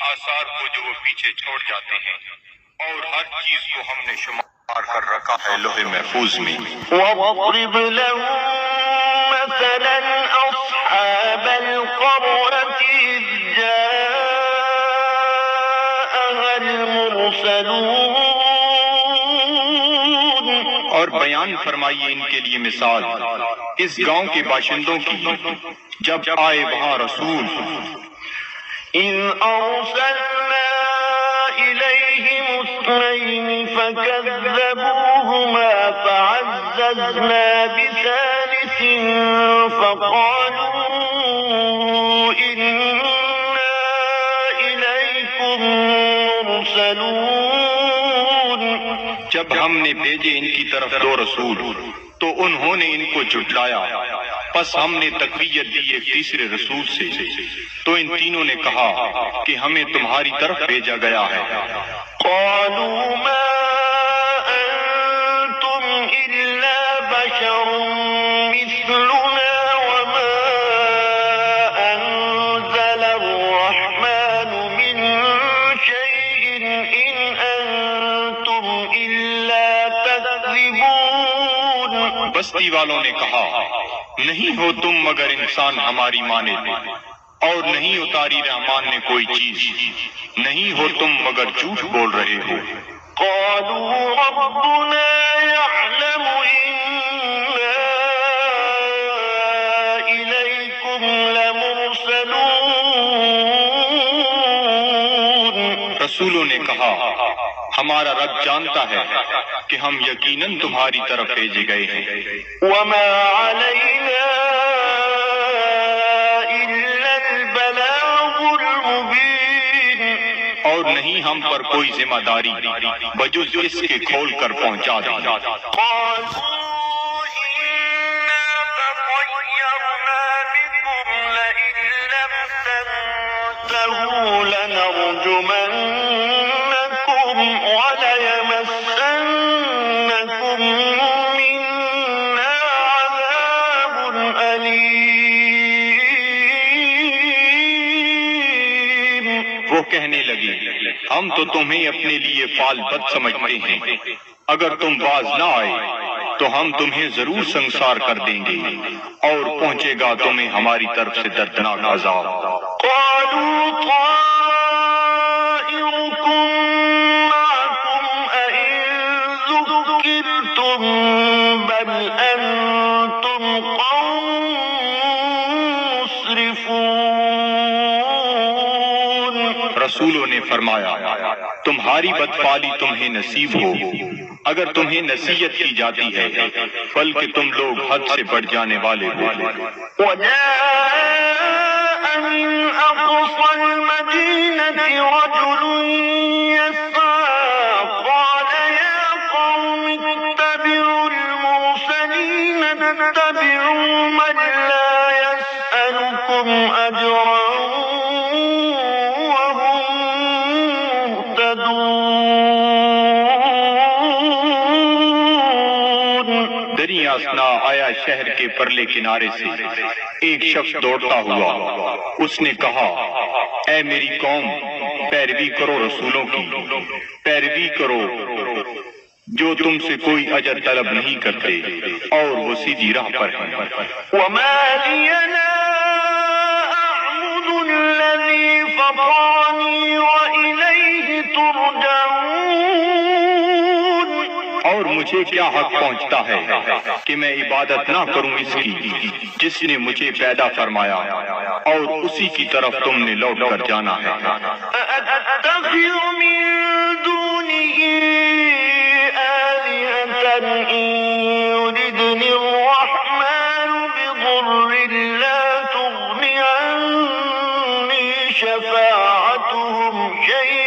آثار کو جو وہ پیچھے چھوڑ جاتے ہیں، اور ہر چیز کو ہم نے شمار کر رکھا ہے لوح محفوظ میں۔ وَاضْرِبْ لَهُم مَّثَلًا أَصْحَابَ الْقَرْيَةِ إِذْ جَاءَهَا الْمُرْسَلُونَ۔ اور بیان فرمائیے ان کے لیے مثال اس گاؤں کے باشندوں کی جب آئے وہاں رسول۔ إِذْ أَرْسَلْنَا إِلَيْهِمُ اثْنَيْنِ فَكَذَّبُوهُمَا فَعَزَّزْنَا بِثَالِثٍ فَقَالُوا إِنَّا إِلَيْكُمْ مُرْسَلُونَ۔ جب ہم نے بھیجے ان کی طرف دو رسول تو انہوں نے ان کو جھٹلایا، پس ہم نے تقویت دی ایک تیسرے رسول سے، تو ان تینوں نے کہا کہ ہمیں تمہاری طرف بھیجا گیا ہے۔ قالوا ما أنتم إلا بشر مثلنا وما أنزل الرحمن من شيء إن أنتم إلا تكذبون۔ بستی والوں نے کہا نہیں ہو تم مگر انسان ہماری مانے، اور نہیں اتاری رحمان نے کوئی چیز، نہیں ہو تم مگر جھوٹ بول رہے ہو۔ قالوا ربنا يعلم إنا إليكم لمرسلون۔ رسولوں نے کہا ہمارا رب جانتا ہے کہ ہم یقیناً تمہاری طرف بھیجے گئے ہیں۔ وما علينا إلا البلاغ المبين۔ اور نہیں ہم پر کوئی ذمہ داری بجز اس کے کھول کر پہنچا دی۔ قالوا إنا تطيرنا بكم لئن لم تنتهوا لنرجمنكم وليمسنكم منا عذاب أليم۔ وہ کہنے لگے ہم تو تمہیں اپنے لیے فال بد سمجھتے ہیں، اگر تم باز نہ آئے تو ہم تمہیں ضرور سنسار کر دیں گے، اور پہنچے گا تمہیں ہماری طرف سے دردناک عذاب۔ قالوا طائركم معكم أئن ذكرتم بل أنتم قوم مسرفون۔ رسولوں نے فرمایا تمہاری بدفعلی تمہیں نصیب ہو اگر تمہیں نصیحت کی جاتی ہے، بلکہ تم لوگ حد سے بڑھ جانے والے ہو۔ وجاء من أقصى المدينة رجل يسعى قال يا قوم اتبعوا المرسلين اتبعوا من لا يسألكم أجرا وهم مهتدون۔ دریا اثنا آیا شہر کے پرلے کنارے سے ایک شخص دوڑتا ہوا، اس نے کہا اے میری قوم، پیروی کرو رسولوں کی، پیروی کرو جو تم سے کوئی اجر طلب نہیں کرتے اور وہ سیدھی راہ پر ہیں۔ وما لي لا أعبد الذي فطرني وإليه ترجعون۔ اور مجھے کیا حق پہنچتا ہے کہ میں عبادت نہ کروں اس کی جس نے مجھے پیدا فرمایا، اور اسی کی طرف تم نے لوٹ کر جانا ہے۔ أأتخذ من دونه آلهة إن يردني الرحمن بضر لا تغن عني شفاعتهم شيئا